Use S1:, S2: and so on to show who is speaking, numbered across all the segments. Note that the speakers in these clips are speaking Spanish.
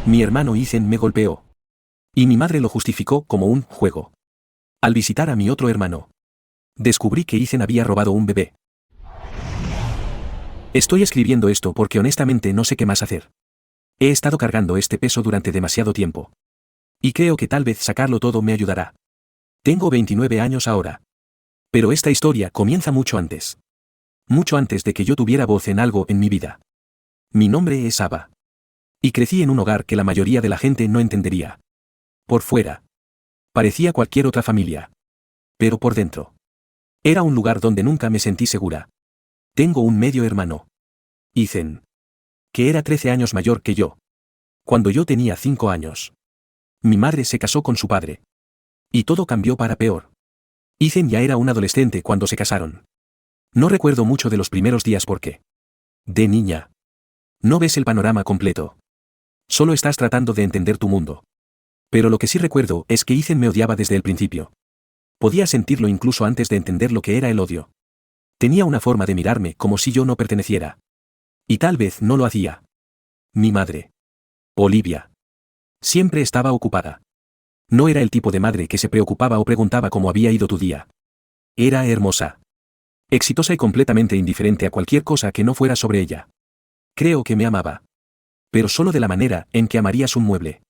S1: Mi hermano Ethan me golpeó. Y mi madre lo justificó como un juego. Al visitar a mi otro hermano, descubrí que Ethan había robado un bebé. Estoy escribiendo esto porque honestamente no sé qué más hacer. He estado cargando este peso durante demasiado tiempo. Y creo que tal vez sacarlo todo me ayudará. Tengo 29 años ahora. Pero esta historia comienza mucho antes. Mucho antes de que yo tuviera voz en algo en mi vida. Mi nombre es Ava. Y crecí en un hogar que la mayoría de la gente no entendería. Por fuera. Parecía cualquier otra familia. Pero por dentro. Era un lugar donde nunca me sentí segura. Tengo un medio hermano. Ethan. Que era 13 años mayor que yo. Cuando yo tenía 5 años. Mi madre se casó con su padre. Y todo cambió para peor. Ethan ya era un adolescente cuando se casaron. No recuerdo mucho de los primeros días porque. De niña. No ves el panorama completo. Solo estás tratando de entender tu mundo. Pero lo que sí recuerdo es que Ethan me odiaba desde el principio. Podía sentirlo incluso antes de entender lo que era el odio. Tenía una forma de mirarme como si yo no perteneciera. Y tal vez no lo hacía. Mi madre. Olivia. Siempre estaba ocupada. No era el tipo de madre que se preocupaba o preguntaba cómo había ido tu día. Era hermosa. Exitosa y completamente indiferente a cualquier cosa que no fuera sobre ella. Creo que me amaba. Pero solo de la manera en que amarías un mueble.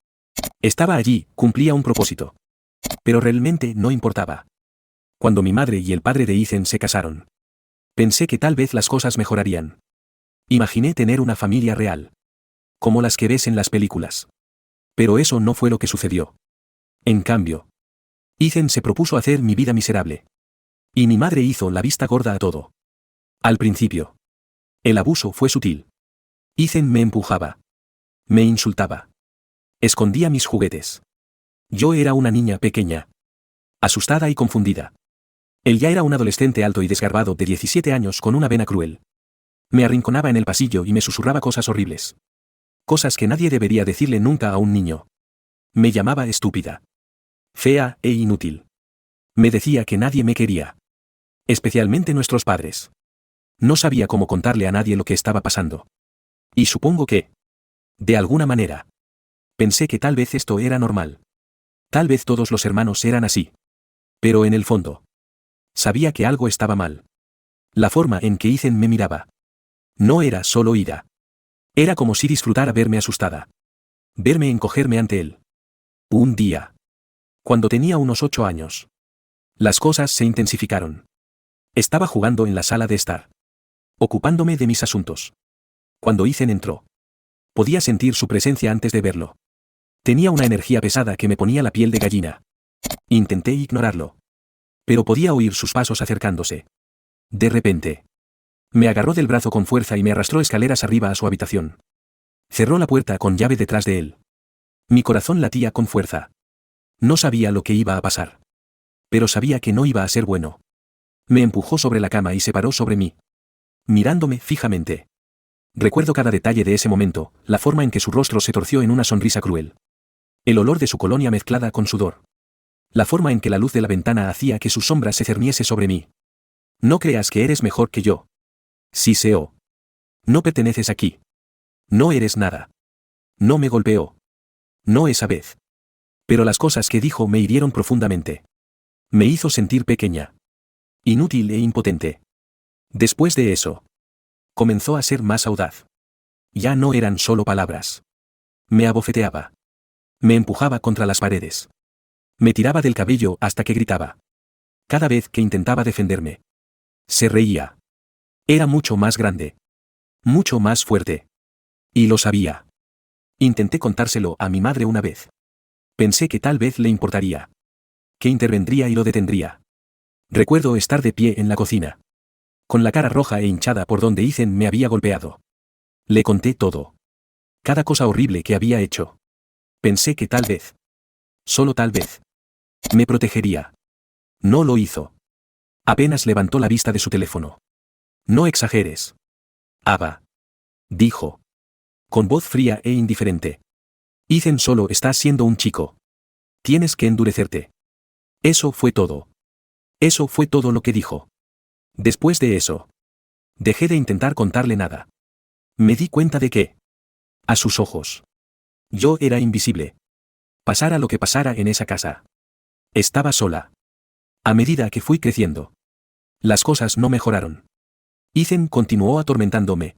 S1: Estaba allí, cumplía un propósito. Pero realmente no importaba. Cuando mi madre y el padre de Ethan se casaron, pensé que tal vez las cosas mejorarían. Imaginé tener una familia real. Como las que ves en las películas. Pero eso no fue lo que sucedió. En cambio, Ethan se propuso hacer mi vida miserable. Y mi madre hizo la vista gorda a todo. Al principio. El abuso fue sutil. Ethan me empujaba. Me insultaba. Escondía mis juguetes. Yo era una niña pequeña. Asustada y confundida. Él ya era un adolescente alto y desgarbado de 17 años con una vena cruel. Me arrinconaba en el pasillo y me susurraba cosas horribles. Cosas que nadie debería decirle nunca a un niño. Me llamaba estúpida. Fea e inútil. Me decía que nadie me quería. Especialmente nuestros padres. No sabía cómo contarle a nadie lo que estaba pasando. Y supongo que, de alguna manera, pensé que tal vez esto era normal. Tal vez todos los hermanos eran así. Pero en el fondo, sabía que algo estaba mal. La forma en que Ethan me miraba. No era solo ira. Era como si disfrutara verme asustada. Verme encogerme ante él. Un día. Cuando tenía unos 8 años. Las cosas se intensificaron. Estaba jugando en la sala de estar. Ocupándome de mis asuntos. Cuando Ethan entró. Podía sentir su presencia antes de verlo. Tenía una energía pesada que me ponía la piel de gallina. Intenté ignorarlo. Pero podía oír sus pasos acercándose. De repente. Me agarró del brazo con fuerza y me arrastró escaleras arriba a su habitación. Cerró la puerta con llave detrás de él. Mi corazón latía con fuerza. No sabía lo que iba a pasar. Pero sabía que no iba a ser bueno. Me empujó sobre la cama y se paró sobre mí. Mirándome fijamente. Recuerdo cada detalle de ese momento, la forma en que su rostro se torció en una sonrisa cruel. El olor de su colonia mezclada con sudor. La forma en que la luz de la ventana hacía que su sombra se cerniese sobre mí. No creas que eres mejor que yo. Siseó. No perteneces aquí. No eres nada. No me golpeó. No esa vez. Pero las cosas que dijo me hirieron profundamente. Me hizo sentir pequeña. Inútil e impotente. Después de eso, comenzó a ser más audaz. Ya no eran solo palabras. Me abofeteaba. Me empujaba contra las paredes. Me tiraba del cabello hasta que gritaba. Cada vez que intentaba defenderme. Se reía. Era mucho más grande. Mucho más fuerte. Y lo sabía. Intenté contárselo a mi madre una vez. Pensé que tal vez le importaría. Que intervendría y lo detendría. Recuerdo estar de pie en la cocina. Con la cara roja e hinchada por donde Ethan me había golpeado. Le conté todo. Cada cosa horrible que había hecho. Pensé que tal vez. Solo tal vez. Me protegería. No lo hizo. Apenas levantó la vista de su teléfono. No exageres. Ava. Dijo. Con voz fría e indiferente. Ethan solo está siendo un chico. Tienes que endurecerte. Eso fue todo. Eso fue todo lo que dijo. Después de eso. Dejé de intentar contarle nada. Me di cuenta de que. A sus ojos. Yo era invisible. Pasara lo que pasara en esa casa. Estaba sola. A medida que fui creciendo, las cosas no mejoraron. Ethan continuó atormentándome.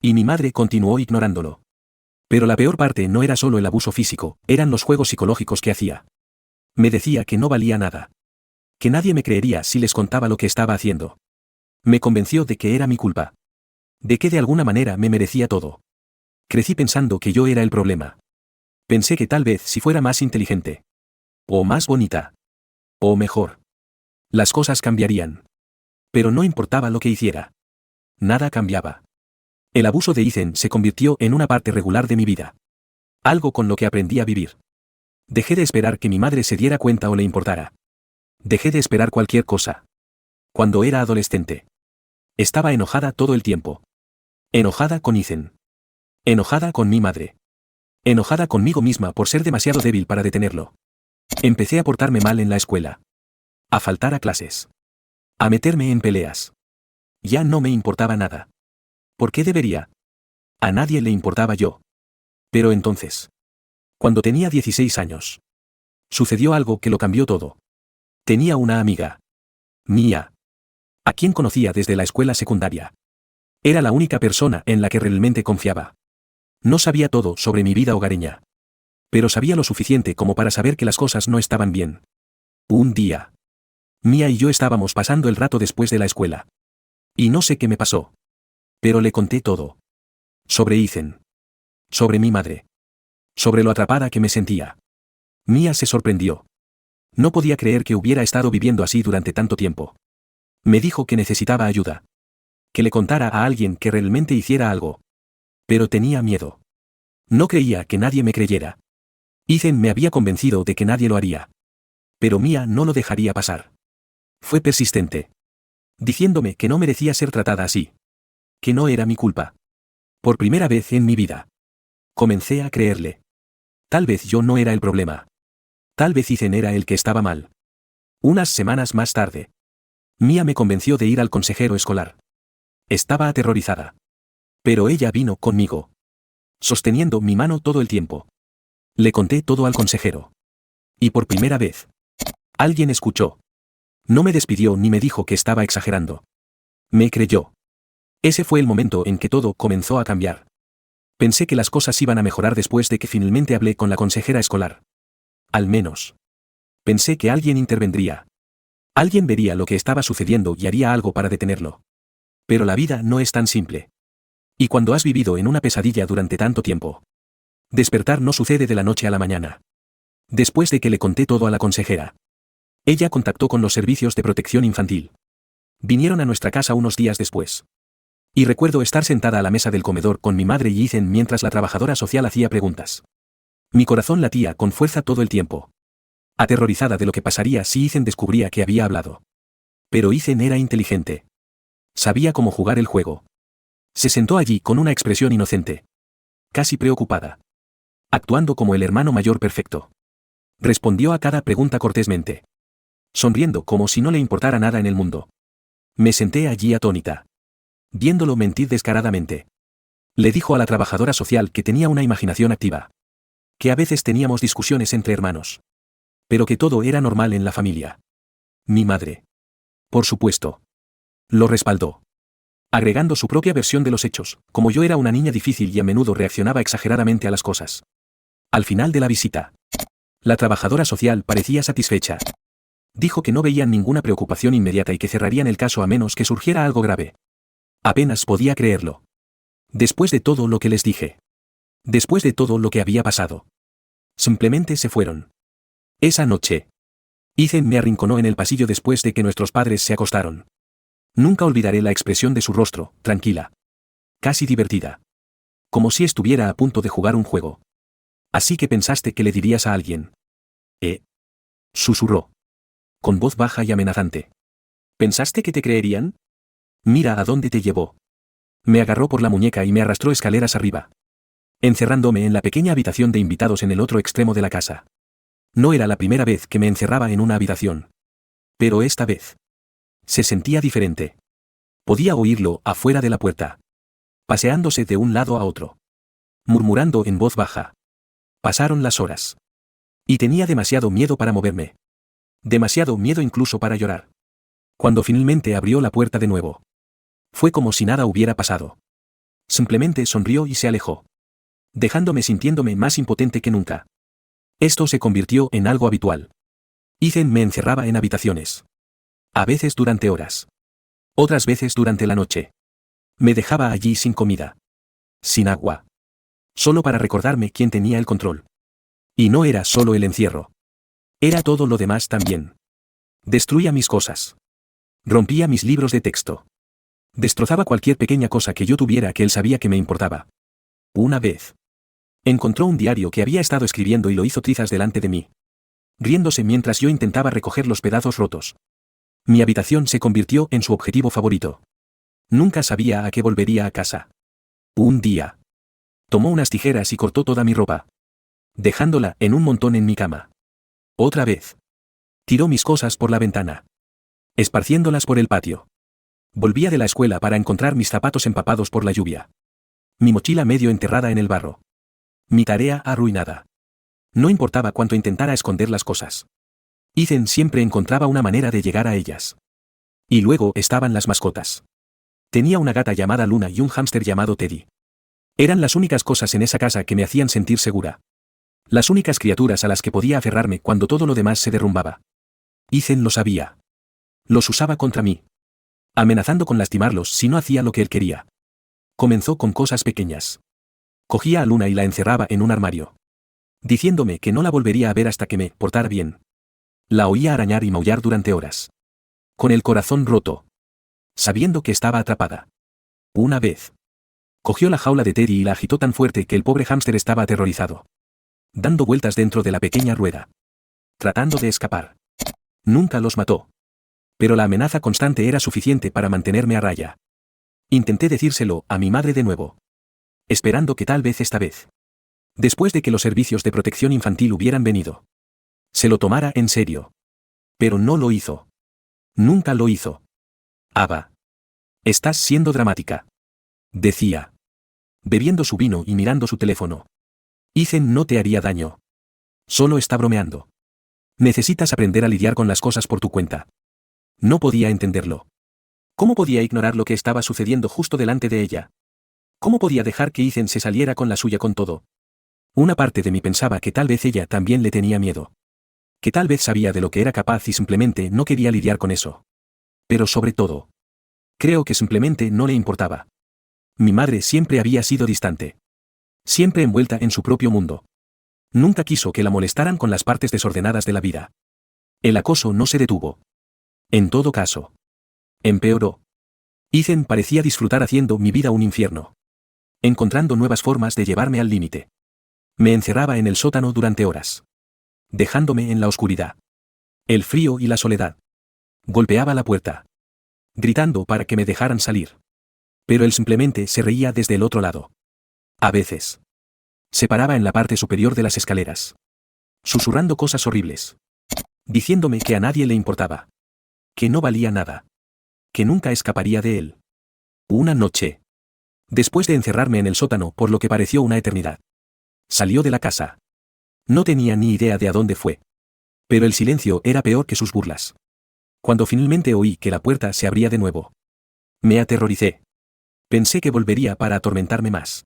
S1: Y mi madre continuó ignorándolo. Pero la peor parte no era solo el abuso físico, eran los juegos psicológicos que hacía. Me decía que no valía nada. Que nadie me creería si les contaba lo que estaba haciendo. Me convenció de que era mi culpa. De que de alguna manera me merecía todo. Crecí pensando que yo era el problema. Pensé que tal vez si fuera más inteligente. O más bonita. O mejor. Las cosas cambiarían. Pero no importaba lo que hiciera. Nada cambiaba. El abuso de Ethan se convirtió en una parte regular de mi vida. Algo con lo que aprendí a vivir. Dejé de esperar que mi madre se diera cuenta o le importara. Dejé de esperar cualquier cosa. Cuando era adolescente. Estaba enojada todo el tiempo. Enojada con Ethan. Enojada con mi madre. Enojada conmigo misma por ser demasiado débil para detenerlo. Empecé a portarme mal en la escuela. A faltar a clases. A meterme en peleas. Ya no me importaba nada. ¿Por qué debería? A nadie le importaba yo. Pero entonces. Cuando tenía 16 años. Sucedió algo que lo cambió todo. Tenía una amiga. Mía. A quien conocía desde la escuela secundaria. Era la única persona en la que realmente confiaba. No sabía todo sobre mi vida hogareña. Pero sabía lo suficiente como para saber que las cosas no estaban bien. Un día. Mía y yo estábamos pasando el rato después de la escuela. Y no sé qué me pasó. Pero le conté todo. Sobre Ethan. Sobre mi madre. Sobre lo atrapada que me sentía. Mía se sorprendió. No podía creer que hubiera estado viviendo así durante tanto tiempo. Me dijo que necesitaba ayuda. Que le contara a alguien que realmente hiciera algo. Pero tenía miedo. No creía que nadie me creyera. Ethan me había convencido de que nadie lo haría. Pero Mía no lo dejaría pasar. Fue persistente. Diciéndome que no merecía ser tratada así. Que no era mi culpa. Por primera vez en mi vida. Comencé a creerle. Tal vez yo no era el problema. Tal vez Ethan era el que estaba mal. Unas semanas más tarde. Mía me convenció de ir al consejero escolar. Estaba aterrorizada. Pero ella vino conmigo. Sosteniendo mi mano todo el tiempo. Le conté todo al consejero. Y por primera vez. Alguien escuchó. No me despidió ni me dijo que estaba exagerando. Me creyó. Ese fue el momento en que todo comenzó a cambiar. Pensé que las cosas iban a mejorar después de que finalmente hablé con la consejera escolar. Al menos. Pensé que alguien intervendría. Alguien vería lo que estaba sucediendo y haría algo para detenerlo. Pero la vida no es tan simple. Y cuando has vivido en una pesadilla durante tanto tiempo. Despertar no sucede de la noche a la mañana. Después de que le conté todo a la consejera. Ella contactó con los servicios de protección infantil. Vinieron a nuestra casa unos días después. Y recuerdo estar sentada a la mesa del comedor con mi madre y Ethan mientras la trabajadora social hacía preguntas. Mi corazón latía con fuerza todo el tiempo. Aterrorizada de lo que pasaría si Ethan descubría que había hablado. Pero Ethan era inteligente. Sabía cómo jugar el juego. Se sentó allí con una expresión inocente. Casi preocupada. Actuando como el hermano mayor perfecto. Respondió a cada pregunta cortésmente. Sonriendo como si no le importara nada en el mundo. Me senté allí atónita. Viéndolo mentir descaradamente. Le dijo a la trabajadora social que tenía una imaginación activa. Que a veces teníamos discusiones entre hermanos. Pero que todo era normal en la familia. Mi madre. Por supuesto. Lo respaldó. Agregando su propia versión de los hechos, como yo era una niña difícil y a menudo reaccionaba exageradamente a las cosas. Al final de la visita. La trabajadora social parecía satisfecha. Dijo que no veían ninguna preocupación inmediata y que cerrarían el caso a menos que surgiera algo grave. Apenas podía creerlo. Después de todo lo que les dije. Después de todo lo que había pasado. Simplemente se fueron. Esa noche. Ethan me arrinconó en el pasillo después de que nuestros padres se acostaron. Nunca olvidaré la expresión de su rostro, tranquila. Casi divertida. Como si estuviera a punto de jugar un juego. Así que pensaste que le dirías a alguien. Susurró. Con voz baja y amenazante. ¿Pensaste que te creerían? Mira a dónde te llevó. Me agarró por la muñeca y me arrastró escaleras arriba. Encerrándome en la pequeña habitación de invitados en el otro extremo de la casa. No era la primera vez que me encerraba en una habitación. Pero esta vez. Se sentía diferente. Podía oírlo afuera de la puerta. Paseándose de un lado a otro. Murmurando en voz baja. Pasaron las horas. Y tenía demasiado miedo para moverme. Demasiado miedo incluso para llorar. Cuando finalmente abrió la puerta de nuevo. Fue como si nada hubiera pasado. Simplemente sonrió y se alejó. Dejándome sintiéndome más impotente que nunca. Esto se convirtió en algo habitual. Ethan me encerraba en habitaciones. A veces durante horas. Otras veces durante la noche. Me dejaba allí sin comida. Sin agua. Solo para recordarme quién tenía el control. Y no era solo el encierro. Era todo lo demás también. Destruía mis cosas. Rompía mis libros de texto. Destrozaba cualquier pequeña cosa que yo tuviera que él sabía que me importaba. Una vez. Encontró un diario que había estado escribiendo y lo hizo trizas delante de mí. Riéndose mientras yo intentaba recoger los pedazos rotos. Mi habitación se convirtió en su objetivo favorito. Nunca sabía a qué volvería a casa. Un día. Tomó unas tijeras y cortó toda mi ropa. Dejándola en un montón en mi cama. Otra vez. Tiró mis cosas por la ventana. Esparciéndolas por el patio. Volvía de la escuela para encontrar mis zapatos empapados por la lluvia. Mi mochila medio enterrada en el barro. Mi tarea arruinada. No importaba cuánto intentara esconder las cosas. Ethan siempre encontraba una manera de llegar a ellas. Y luego estaban las mascotas. Tenía una gata llamada Luna y un hámster llamado Teddy. Eran las únicas cosas en esa casa que me hacían sentir segura. Las únicas criaturas a las que podía aferrarme cuando todo lo demás se derrumbaba. Ethan lo sabía. Los usaba contra mí. Amenazando con lastimarlos si no hacía lo que él quería. Comenzó con cosas pequeñas. Cogía a Luna y la encerraba en un armario. Diciéndome que no la volvería a ver hasta que me portara bien. La oía arañar y maullar durante horas. Con el corazón roto. Sabiendo que estaba atrapada. Una vez. Cogió la jaula de Teddy y la agitó tan fuerte que el pobre hámster estaba aterrorizado. Dando vueltas dentro de la pequeña rueda. Tratando de escapar. Nunca los mató. Pero la amenaza constante era suficiente para mantenerme a raya. Intenté decírselo a mi madre de nuevo. Esperando que tal vez esta vez. Después de que los servicios de protección infantil hubieran venido. Se lo tomara en serio. Pero no lo hizo. Nunca lo hizo. Ava. Estás siendo dramática. Decía. Bebiendo su vino y mirando su teléfono. Ethan no te haría daño. Solo está bromeando. Necesitas aprender a lidiar con las cosas por tu cuenta. No podía entenderlo. ¿Cómo podía ignorar lo que estaba sucediendo justo delante de ella? ¿Cómo podía dejar que Ethan se saliera con la suya con todo? Una parte de mí pensaba que tal vez ella también le tenía miedo. Que tal vez sabía de lo que era capaz y simplemente no quería lidiar con eso. Pero sobre todo, creo que simplemente no le importaba. Mi madre siempre había sido distante. Siempre envuelta en su propio mundo. Nunca quiso que la molestaran con las partes desordenadas de la vida. El acoso no se detuvo. En todo caso, empeoró. Ethan parecía disfrutar haciendo mi vida un infierno. Encontrando nuevas formas de llevarme al límite. Me encerraba en el sótano durante horas. Dejándome en la oscuridad. El frío y la soledad. Golpeaba la puerta. Gritando para que me dejaran salir. Pero él simplemente se reía desde el otro lado. A veces. Se paraba en la parte superior de las escaleras. Susurrando cosas horribles. Diciéndome que a nadie le importaba. Que no valía nada. Que nunca escaparía de él. Una noche. Después de encerrarme en el sótano por lo que pareció una eternidad. Salió de la casa. No tenía ni idea de a dónde fue. Pero el silencio era peor que sus burlas. Cuando finalmente oí que la puerta se abría de nuevo. Me aterroricé. Pensé que volvería para atormentarme más.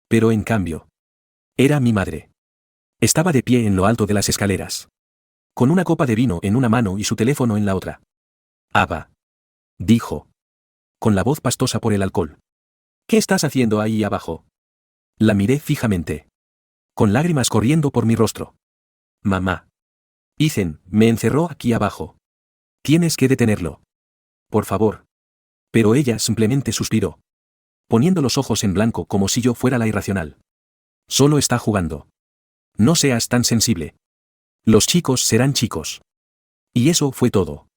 S1: Pero en cambio. Era mi madre. Estaba de pie en lo alto de las escaleras. Con una copa de vino en una mano y su teléfono en la otra. Ava. Dijo. Con la voz pastosa por el alcohol. ¿Qué estás haciendo ahí abajo? La miré fijamente. Con lágrimas corriendo por mi rostro. Mamá. Ethan, me encerró aquí abajo. Tienes que detenerlo. Por favor. Pero ella simplemente suspiró. Poniendo los ojos en blanco como si yo fuera la irracional. Solo está jugando. No seas tan sensible. Los chicos serán chicos. Y eso fue todo.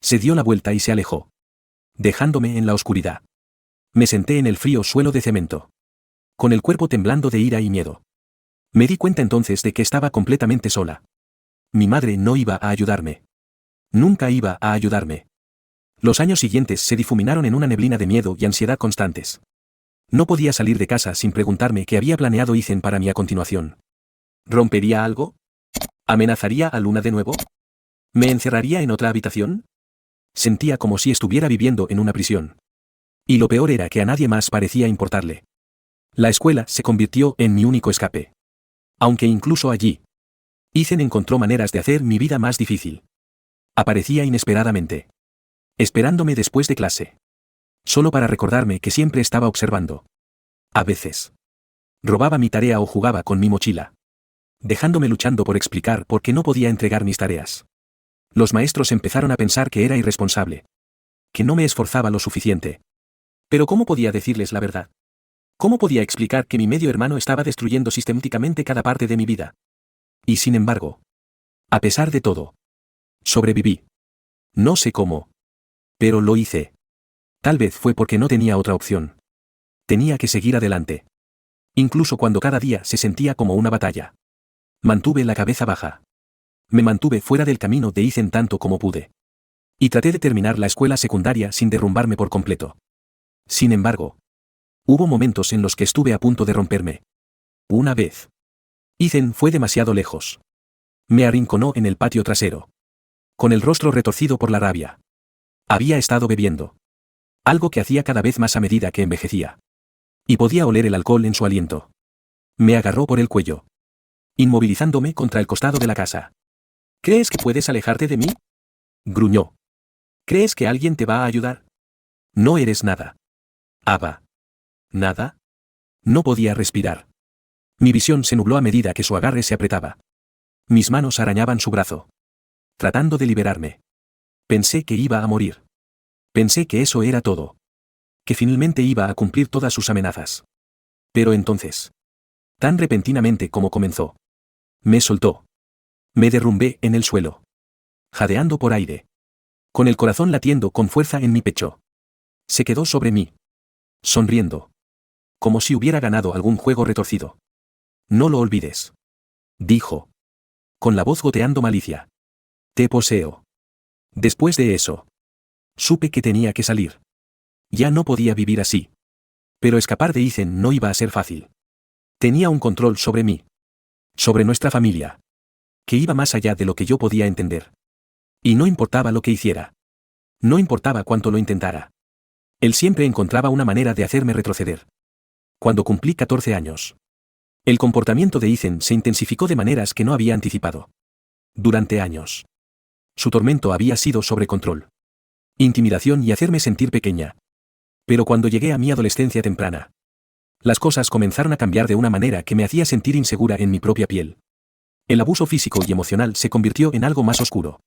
S1: Se dio la vuelta y se alejó. Dejándome en la oscuridad. Me senté en el frío suelo de cemento. Con el cuerpo temblando de ira y miedo. Me di cuenta entonces de que estaba completamente sola. Mi madre no iba a ayudarme. Nunca iba a ayudarme. Los años siguientes se difuminaron en una neblina de miedo y ansiedad constantes. No podía salir de casa sin preguntarme qué había planeado Ethan para mí a continuación. ¿Rompería algo? ¿Amenazaría a Luna de nuevo? ¿Me encerraría en otra habitación? Sentía como si estuviera viviendo en una prisión. Y lo peor era que a nadie más parecía importarle. La escuela se convirtió en mi único escape. Aunque incluso allí, Ethan encontró maneras de hacer mi vida más difícil. Aparecía inesperadamente, esperándome después de clase. Solo para recordarme que siempre estaba observando. A veces, robaba mi tarea o jugaba con mi mochila, dejándome luchando por explicar por qué no podía entregar mis tareas. Los maestros empezaron a pensar que era irresponsable, que no me esforzaba lo suficiente. Pero ¿cómo podía decirles la verdad? ¿Cómo podía explicar que mi medio hermano estaba destruyendo sistemáticamente cada parte de mi vida? Y sin embargo, a pesar de todo, sobreviví. No sé cómo, pero lo hice. Tal vez fue porque no tenía otra opción. Tenía que seguir adelante. Incluso cuando cada día se sentía como una batalla. Mantuve la cabeza baja. Me mantuve fuera del camino de Ethan tanto como pude. Y traté de terminar la escuela secundaria sin derrumbarme por completo. Sin embargo, hubo momentos en los que estuve a punto de romperme. Una vez, Ethan fue demasiado lejos. Me arrinconó en el patio trasero, con el rostro retorcido por la rabia. Había estado bebiendo. Algo que hacía cada vez más a medida que envejecía. Y podía oler el alcohol en su aliento. Me agarró por el cuello, inmovilizándome contra el costado de la casa. ¿Crees que puedes alejarte de mí?, gruñó. ¿Crees que alguien te va a ayudar? No eres nada. Ava. ¿Nada? No podía respirar. Mi visión se nubló a medida que su agarre se apretaba. Mis manos arañaban su brazo, tratando de liberarme. Pensé que iba a morir. Pensé que eso era todo. Que finalmente iba a cumplir todas sus amenazas. Pero entonces, tan repentinamente como comenzó, me soltó. Me derrumbé en el suelo, jadeando por aire, con el corazón latiendo con fuerza en mi pecho. Se quedó sobre mí, sonriendo, como si hubiera ganado algún juego retorcido. No lo olvides, dijo, con la voz goteando malicia. Te poseo. Después de eso, supe que tenía que salir. Ya no podía vivir así. Pero escapar de Ethan no iba a ser fácil. Tenía un control sobre mí, sobre nuestra familia, que iba más allá de lo que yo podía entender. Y no importaba lo que hiciera. No importaba cuánto lo intentara. Él siempre encontraba una manera de hacerme retroceder. Cuando cumplí 14 años, el comportamiento de Ethan se intensificó de maneras que no había anticipado. Durante años, su tormento había sido sobre control, intimidación y hacerme sentir pequeña. Pero cuando llegué a mi adolescencia temprana, las cosas comenzaron a cambiar de una manera que me hacía sentir insegura en mi propia piel. El abuso físico y emocional se convirtió en algo más oscuro.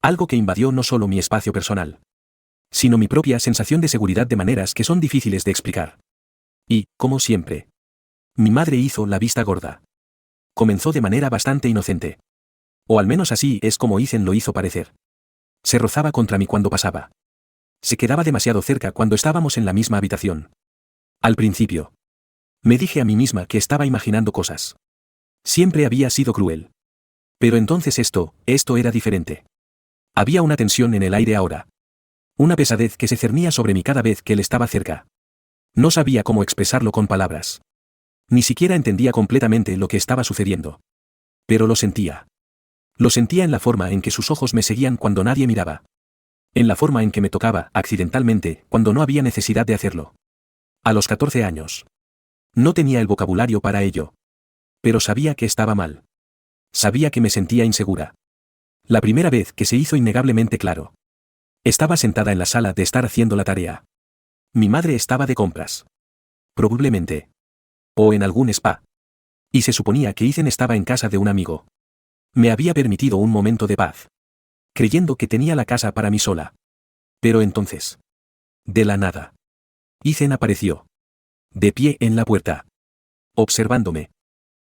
S1: Algo que invadió no solo mi espacio personal, sino mi propia sensación de seguridad de maneras que son difíciles de explicar. Y, como siempre, mi madre hizo la vista gorda. Comenzó de manera bastante inocente. O al menos así es como Ethan lo hizo parecer. Se rozaba contra mí cuando pasaba. Se quedaba demasiado cerca cuando estábamos en la misma habitación. Al principio, me dije a mí misma que estaba imaginando cosas. Siempre había sido cruel. Pero entonces esto era diferente. Había una tensión en el aire ahora. Una pesadez que se cernía sobre mí cada vez que él estaba cerca. No sabía cómo expresarlo con palabras. Ni siquiera entendía completamente lo que estaba sucediendo. Pero lo sentía. Lo sentía en la forma en que sus ojos me seguían cuando nadie miraba. En la forma en que me tocaba, accidentalmente, cuando no había necesidad de hacerlo. A los 14 años. No tenía el vocabulario para ello. Pero sabía que estaba mal. Sabía que me sentía insegura. La primera vez que se hizo innegablemente claro. Estaba sentada en la sala de estar haciendo la tarea. Mi madre estaba de compras. Probablemente. O en algún spa. Y se suponía que Ethan estaba en casa de un amigo. Me había permitido un momento de paz, creyendo que tenía la casa para mí sola. Pero entonces, de la nada, Ethan apareció, de pie en la puerta, observándome.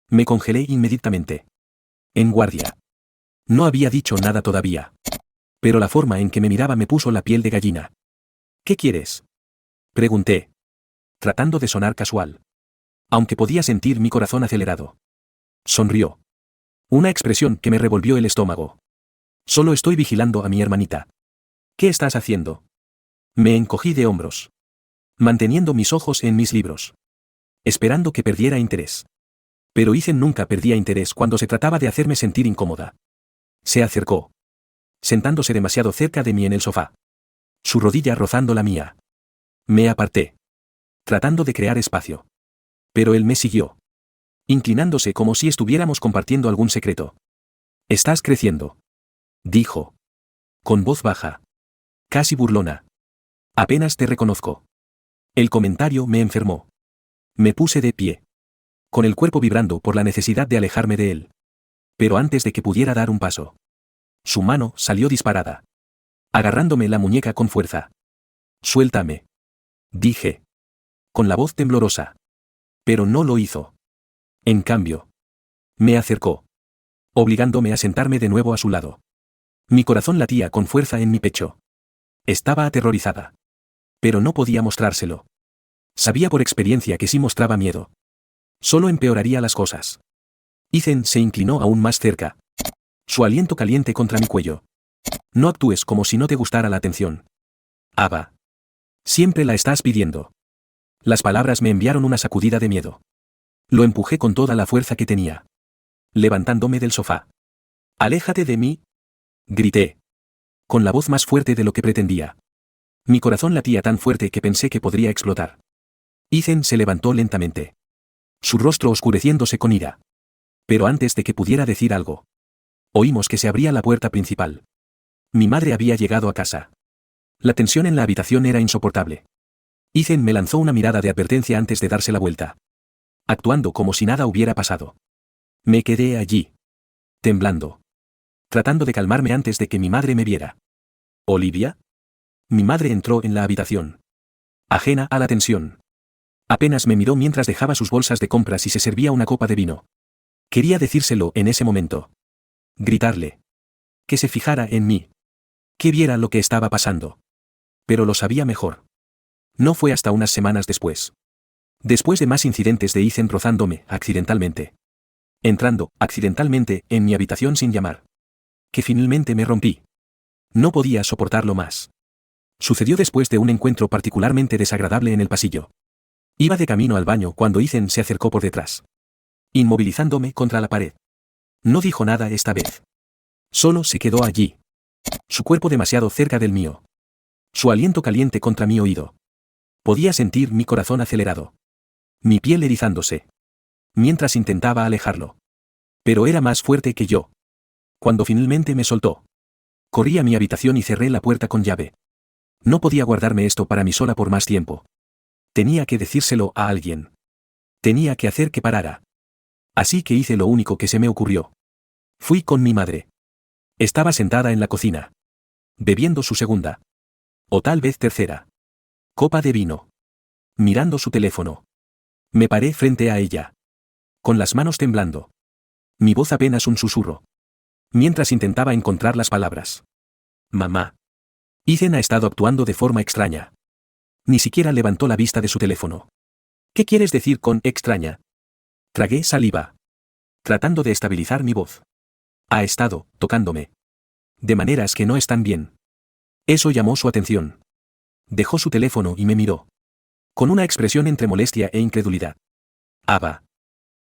S1: Me congelé inmediatamente. En guardia. No había dicho nada todavía. Pero la forma en que me miraba me puso la piel de gallina. ¿Qué quieres?, pregunté, tratando de sonar casual. Aunque podía sentir mi corazón acelerado. Sonrió. Una expresión que me revolvió el estómago. Solo estoy vigilando a mi hermanita. ¿Qué estás haciendo? Me encogí de hombros, manteniendo mis ojos en mis libros, esperando que perdiera interés. Pero Ethan nunca perdía interés cuando se trataba de hacerme sentir incómoda. Se acercó, sentándose demasiado cerca de mí en el sofá. Su rodilla rozando la mía. Me aparté, tratando de crear espacio. Pero él me siguió, inclinándose como si estuviéramos compartiendo algún secreto. «Estás creciendo», dijo, con voz baja, casi burlona. «Apenas te reconozco». El comentario me enfermó. Me puse de pie, con el cuerpo vibrando por la necesidad de alejarme de él. Pero antes de que pudiera dar un paso, su mano salió disparada, agarrándome la muñeca con fuerza. «Suéltame», dije, con la voz temblorosa. Pero no lo hizo. En cambio, me acercó, obligándome a sentarme de nuevo a su lado. Mi corazón latía con fuerza en mi pecho. Estaba aterrorizada. Pero no podía mostrárselo. Sabía por experiencia que si mostraba miedo, solo empeoraría las cosas. Ethan se inclinó aún más cerca, su aliento caliente contra mi cuello. «No actúes como si no te gustara la atención, Ava. Siempre la estás pidiendo». Las palabras me enviaron una sacudida de miedo. Lo empujé con toda la fuerza que tenía, levantándome del sofá. «Aléjate de mí», grité, con la voz más fuerte de lo que pretendía. Mi corazón latía tan fuerte que pensé que podría explotar. Ethan se levantó lentamente, su rostro oscureciéndose con ira. Pero antes de que pudiera decir algo, oímos que se abría la puerta principal. Mi madre había llegado a casa. La tensión en la habitación era insoportable. Ethan me lanzó una mirada de advertencia antes de darse la vuelta, actuando como si nada hubiera pasado. Me quedé allí, temblando, tratando de calmarme antes de que mi madre me viera. «¿Olivia?» Mi madre entró en la habitación, ajena a la tensión. Apenas me miró mientras dejaba sus bolsas de compras y se servía una copa de vino. Quería decírselo en ese momento. Gritarle. Que se fijara en mí. Que viera lo que estaba pasando. Pero lo sabía mejor. No fue hasta unas semanas después. Después de más incidentes de Ethan rozándome, accidentalmente, entrando, accidentalmente, en mi habitación sin llamar, que finalmente me rompí. No podía soportarlo más. Sucedió después de un encuentro particularmente desagradable en el pasillo. Iba de camino al baño cuando Ethan se acercó por detrás, inmovilizándome contra la pared. No dijo nada esta vez. Solo se quedó allí, su cuerpo demasiado cerca del mío, su aliento caliente contra mi oído. Podía sentir mi corazón acelerado, mi piel erizándose, mientras intentaba alejarlo. Pero era más fuerte que yo. Cuando finalmente me soltó, corrí a mi habitación y cerré la puerta con llave. No podía guardarme esto para mí sola por más tiempo. Tenía que decírselo a alguien. Tenía que hacer que parara. Así que hice lo único que se me ocurrió. Fui con mi madre. Estaba sentada en la cocina, bebiendo su segunda, o tal vez tercera, copa de vino, mirando su teléfono. Me paré frente a ella, con las manos temblando, mi voz apenas un susurro, mientras intentaba encontrar las palabras. «Mamá». Ethan ha estado actuando de forma extraña. Ni siquiera levantó la vista de su teléfono. «¿Qué quieres decir con extraña?» Tragué saliva, tratando de estabilizar mi voz. «Ha estado tocándome. De maneras que no están bien». Eso llamó su atención. Dejó su teléfono y me miró, con una expresión entre molestia e incredulidad. «Ava.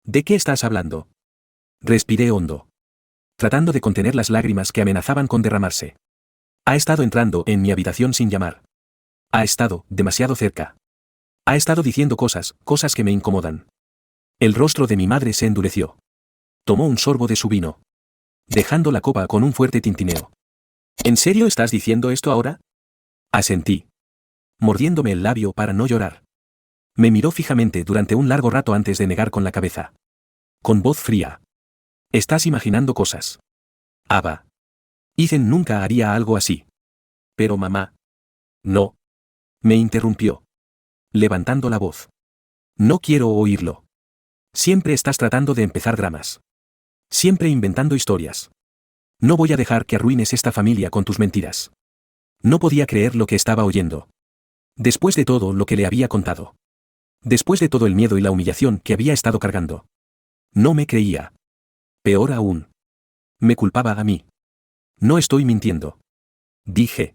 S1: ¿De qué estás hablando?» Respiré hondo, tratando de contener las lágrimas que amenazaban con derramarse. «Ha estado entrando en mi habitación sin llamar. Ha estado demasiado cerca. Ha estado diciendo cosas que me incomodan». El rostro de mi madre se endureció. Tomó un sorbo de su vino, dejando la copa con un fuerte tintineo. «¿En serio estás diciendo esto ahora?» Asentí, mordiéndome el labio para no llorar. Me miró fijamente durante un largo rato antes de negar con la cabeza, con voz fría. «Estás imaginando cosas, Ava. Ethan nunca haría algo así». «Pero mamá». «No», me interrumpió, levantando la voz. «No quiero oírlo. Siempre estás tratando de empezar dramas. Siempre inventando historias. No voy a dejar que arruines esta familia con tus mentiras». No podía creer lo que estaba oyendo. Después de todo lo que le había contado. Después de todo el miedo y la humillación que había estado cargando. No me creía. Peor aún. Me culpaba a mí. «No estoy mintiendo», dije,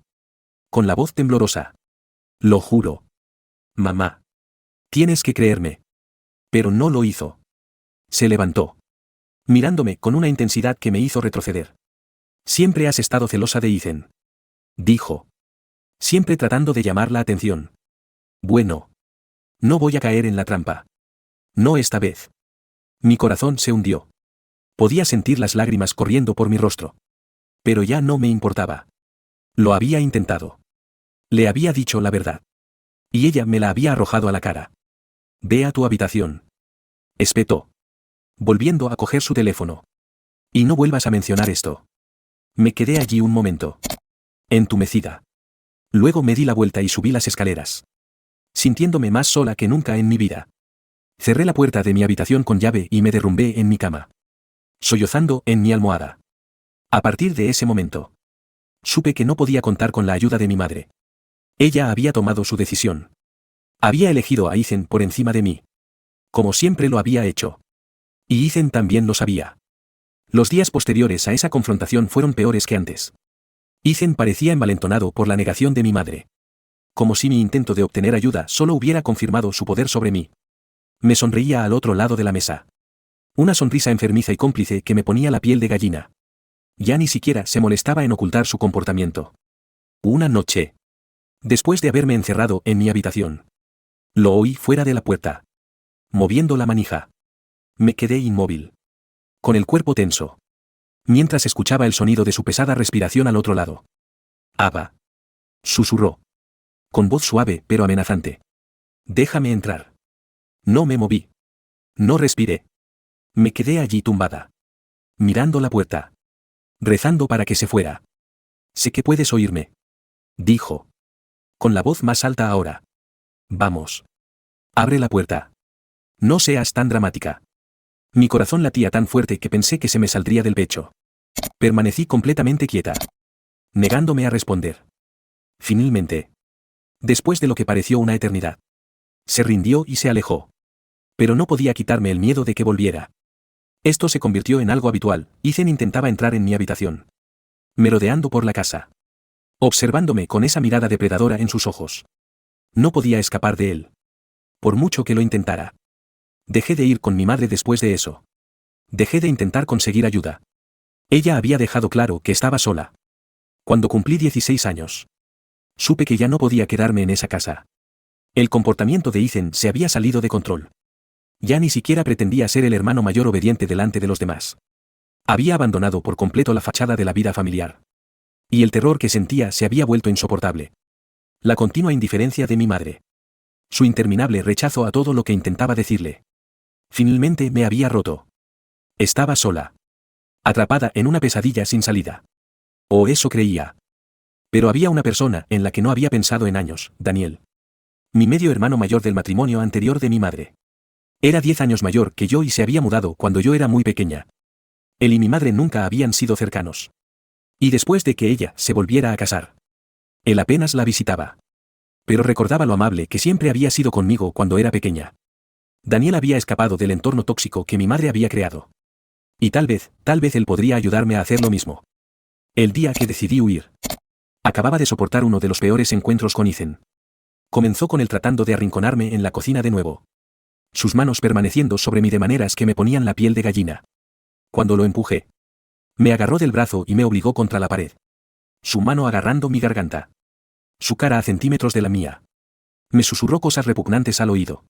S1: con la voz temblorosa. «Lo juro. Mamá. Tienes que creerme». Pero no lo hizo. Se levantó, mirándome con una intensidad que me hizo retroceder. Siempre has estado celosa de Ethan, dijo. Siempre tratando de llamar la atención. Bueno. No voy a caer en la trampa. No esta vez. Mi corazón se hundió. Podía sentir las lágrimas corriendo por mi rostro. Pero ya no me importaba. Lo había intentado. Le había dicho la verdad. Y ella me la había arrojado a la cara. Ve a tu habitación. Espetó. Volviendo a coger su teléfono. Y no vuelvas a mencionar esto. Me quedé allí un momento. Entumecida. Luego me di la vuelta y subí las escaleras. Sintiéndome más sola que nunca en mi vida. Cerré la puerta de mi habitación con llave y me derrumbé en mi cama. Sollozando en mi almohada. A partir de ese momento, supe que no podía contar con la ayuda de mi madre. Ella había tomado su decisión. Había elegido a Ethan por encima de mí. Como siempre lo había hecho. Y Ethan también lo sabía. Los días posteriores a esa confrontación fueron peores que antes. Ethan parecía envalentonado por la negación de mi madre. Como si mi intento de obtener ayuda solo hubiera confirmado su poder sobre mí. Me sonreía al otro lado de la mesa. Una sonrisa enfermiza y cómplice que me ponía la piel de gallina. Ya ni siquiera se molestaba en ocultar su comportamiento. Una noche, después de haberme encerrado en mi habitación, lo oí fuera de la puerta, moviendo la manija. Me quedé inmóvil, con el cuerpo tenso, mientras escuchaba el sonido de su pesada respiración al otro lado. «Ava», susurró, con voz suave pero amenazante. «Déjame entrar». No me moví. No respiré. Me quedé allí tumbada, mirando la puerta, rezando para que se fuera. «Sé que puedes oírme», dijo, con la voz más alta ahora. «Vamos. Abre la puerta. No seas tan dramática». Mi corazón latía tan fuerte que pensé que se me saldría del pecho. Permanecí completamente quieta, negándome a responder. Finalmente, después de lo que pareció una eternidad, se rindió y se alejó. Pero no podía quitarme el miedo de que volviera. Esto se convirtió en algo habitual. Ethan intentaba entrar en mi habitación, merodeando por la casa, observándome con esa mirada depredadora en sus ojos. No podía escapar de él, por mucho que lo intentara. Dejé de ir con mi madre después de eso. Dejé de intentar conseguir ayuda. Ella había dejado claro que estaba sola. Cuando cumplí 16 años, supe que ya no podía quedarme en esa casa. El comportamiento de Ethan se había salido de control. Ya ni siquiera pretendía ser el hermano mayor obediente delante de los demás. Había abandonado por completo la fachada de la vida familiar. Y el terror que sentía se había vuelto insoportable. La continua indiferencia de mi madre. Su interminable rechazo a todo lo que intentaba decirle. Finalmente me había roto. Estaba sola. Atrapada en una pesadilla sin salida. O eso creía. Pero había una persona en la que no había pensado en años, Daniel. Mi medio hermano mayor del matrimonio anterior de mi madre. Era 10 años mayor que yo y se había mudado cuando yo era muy pequeña. Él y mi madre nunca habían sido cercanos. Y después de que ella se volviera a casar, él apenas la visitaba. Pero recordaba lo amable que siempre había sido conmigo cuando era pequeña. Daniel había escapado del entorno tóxico que mi madre había creado. Y tal vez él podría ayudarme a hacer lo mismo. El día que decidí huir, acababa de soportar uno de los peores encuentros con Ethan. Comenzó con él tratando de arrinconarme en la cocina de nuevo. Sus manos permaneciendo sobre mí de maneras que me ponían la piel de gallina. Cuando lo empujé, me agarró del brazo y me obligó contra la pared. Su mano agarrando mi garganta. Su cara a centímetros de la mía. Me susurró cosas repugnantes al oído.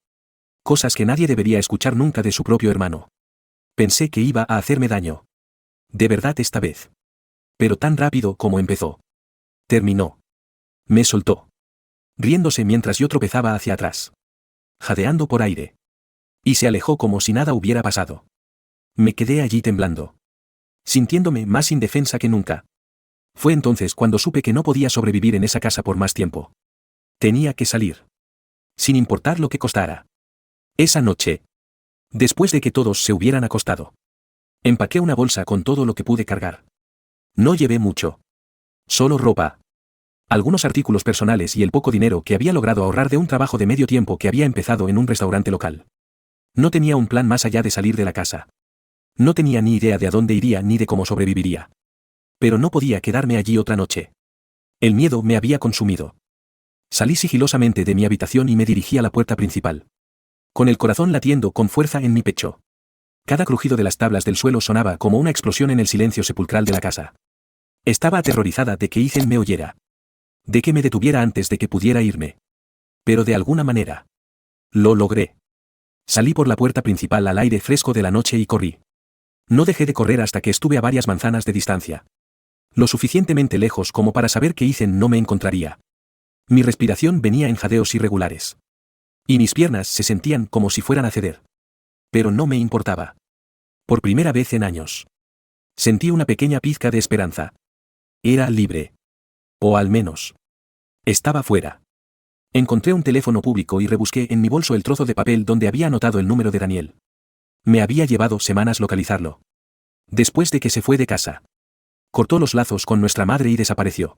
S1: Cosas que nadie debería escuchar nunca de su propio hermano. Pensé que iba a hacerme daño. De verdad esta vez. Pero tan rápido como empezó. Terminó. Me soltó. Riéndose mientras yo tropezaba hacia atrás. Jadeando por aire. Y se alejó como si nada hubiera pasado. Me quedé allí temblando. Sintiéndome más indefensa que nunca. Fue entonces cuando supe que no podía sobrevivir en esa casa por más tiempo. Tenía que salir. Sin importar lo que costara. Esa noche, después de que todos se hubieran acostado, empaqué una bolsa con todo lo que pude cargar. No llevé mucho. Solo ropa. Algunos artículos personales y el poco dinero que había logrado ahorrar de un trabajo de medio tiempo que había empezado en un restaurante local. No tenía un plan más allá de salir de la casa. No tenía ni idea de a dónde iría ni de cómo sobreviviría. Pero no podía quedarme allí otra noche. El miedo me había consumido. Salí sigilosamente de mi habitación y me dirigí a la puerta principal. Con el corazón latiendo con fuerza en mi pecho. Cada crujido de las tablas del suelo sonaba como una explosión en el silencio sepulcral de la casa. Estaba aterrorizada de que Ethan me oyera. De que me detuviera antes de que pudiera irme. Pero de alguna manera. Lo logré. Salí por la puerta principal al aire fresco de la noche y corrí. No dejé de correr hasta que estuve a varias manzanas de distancia. Lo suficientemente lejos como para saber que Ethan no me encontraría. Mi respiración venía en jadeos irregulares. Y mis piernas se sentían como si fueran a ceder. Pero no me importaba. Por primera vez en años. Sentí una pequeña pizca de esperanza. Era libre. O al menos. Estaba fuera. Encontré un teléfono público y rebusqué en mi bolso el trozo de papel donde había anotado el número de Daniel. Me había llevado semanas localizarlo. Después de que se fue de casa. Cortó los lazos con nuestra madre y desapareció.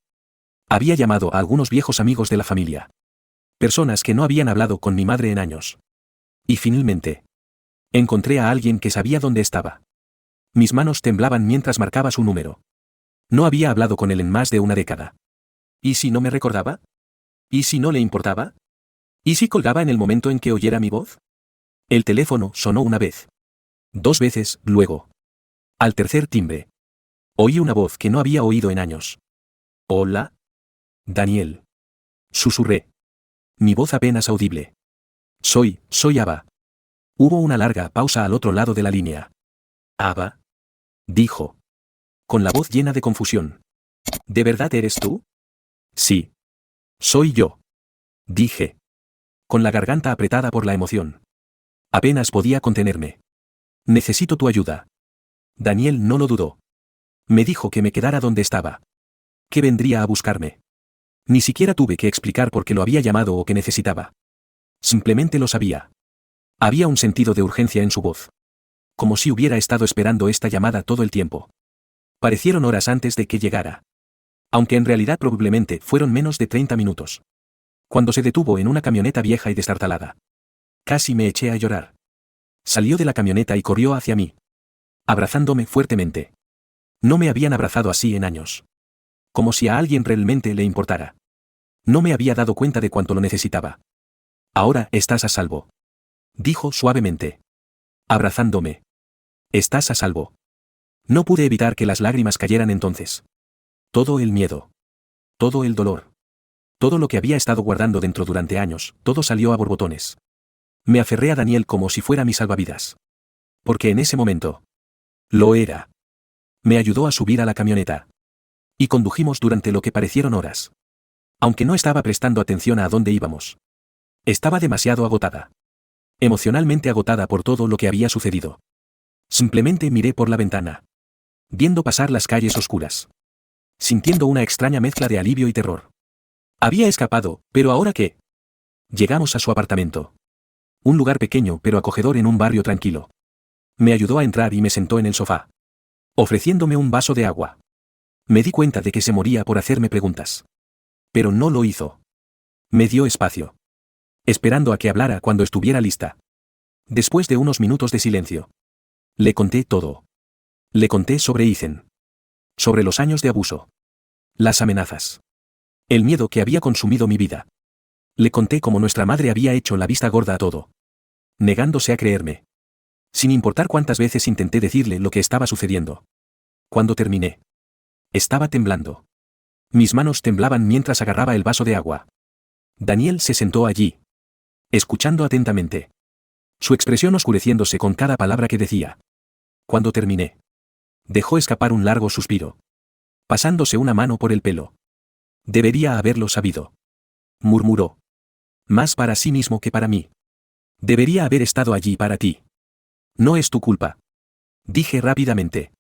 S1: Había llamado a algunos viejos amigos de la familia. Personas que no habían hablado con mi madre en años. Y finalmente. Encontré a alguien que sabía dónde estaba. Mis manos temblaban mientras marcaba su número. No había hablado con él en más de una década. ¿Y si no me recordaba? ¿Y si no le importaba? ¿Y si colgaba en el momento en que oyera mi voz? El teléfono sonó una vez. 2 veces, luego. Al tercer timbre. Oí una voz que no había oído en años. ¿Hola? Daniel. Susurré. Mi voz apenas audible. Soy Ava. Hubo una larga pausa al otro lado de la línea. ¿Ava? Dijo. Con la voz llena de confusión. ¿De verdad eres tú? Sí. Soy yo. Dije. Con la garganta apretada por la emoción. Apenas podía contenerme. Necesito tu ayuda. Daniel no lo dudó. Me dijo que me quedara donde estaba. Que vendría a buscarme. Ni siquiera tuve que explicar por qué lo había llamado o qué necesitaba. Simplemente lo sabía. Había un sentido de urgencia en su voz. Como si hubiera estado esperando esta llamada todo el tiempo. Parecieron horas antes de que llegara. Aunque en realidad probablemente fueron menos de 30 minutos. Cuando se detuvo en una camioneta vieja y destartalada. Casi me eché a llorar. Salió de la camioneta y corrió hacia mí. Abrazándome fuertemente. No me habían abrazado así en años. Como si a alguien realmente le importara. No me había dado cuenta de cuánto lo necesitaba. Ahora estás a salvo. Dijo suavemente. Abrazándome. Estás a salvo. No pude evitar que las lágrimas cayeran entonces. Todo el miedo. Todo el dolor. Todo lo que había estado guardando dentro durante años, todo salió a borbotones. Me aferré a Daniel como si fuera mi salvavidas. Porque en ese momento. Lo era. Me ayudó a subir a la camioneta. Y condujimos durante lo que parecieron horas. Aunque no estaba prestando atención a dónde íbamos. Estaba demasiado agotada. Emocionalmente agotada por todo lo que había sucedido. Simplemente miré por la ventana. Viendo pasar las calles oscuras. Sintiendo una extraña mezcla de alivio y terror. Había escapado, pero ¿ahora qué? Llegamos a su apartamento. Un lugar pequeño pero acogedor en un barrio tranquilo. Me ayudó a entrar y me sentó en el sofá. Ofreciéndome un vaso de agua. Me di cuenta de que se moría por hacerme preguntas. Pero no lo hizo. Me dio espacio. Esperando a que hablara cuando estuviera lista. Después de unos minutos de silencio. Le conté todo. Le conté sobre Ethan. Sobre los años de abuso. Las amenazas. El miedo que había consumido mi vida. Le conté cómo nuestra madre había hecho la vista gorda a todo. Negándose a creerme. Sin importar cuántas veces intenté decirle lo que estaba sucediendo. Cuando terminé. Estaba temblando. Mis manos temblaban mientras agarraba el vaso de agua. Daniel se sentó allí. Escuchando atentamente. Su expresión oscureciéndose con cada palabra que decía. Cuando terminé. Dejó escapar un largo suspiro. Pasándose una mano por el pelo. Debería haberlo sabido. Murmuró. Más para sí mismo que para mí. Debería haber estado allí para ti. No es tu culpa. Dije rápidamente.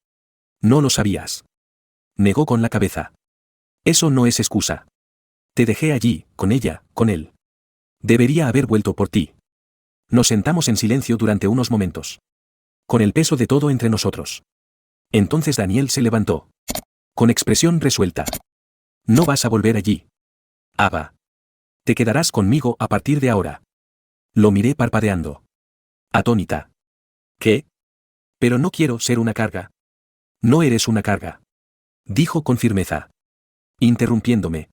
S1: No lo sabías. Negó con la cabeza. Eso no es excusa. Te dejé allí, con ella, con él. Debería haber vuelto por ti. Nos sentamos en silencio durante unos momentos. Con el peso de todo entre nosotros. Entonces Daniel se levantó. Con expresión resuelta. No vas a volver allí. Ava. Te quedarás conmigo a partir de ahora. Lo miré parpadeando. Atónita. ¿Qué? Pero no quiero ser una carga. No eres una carga. Dijo con firmeza. Interrumpiéndome.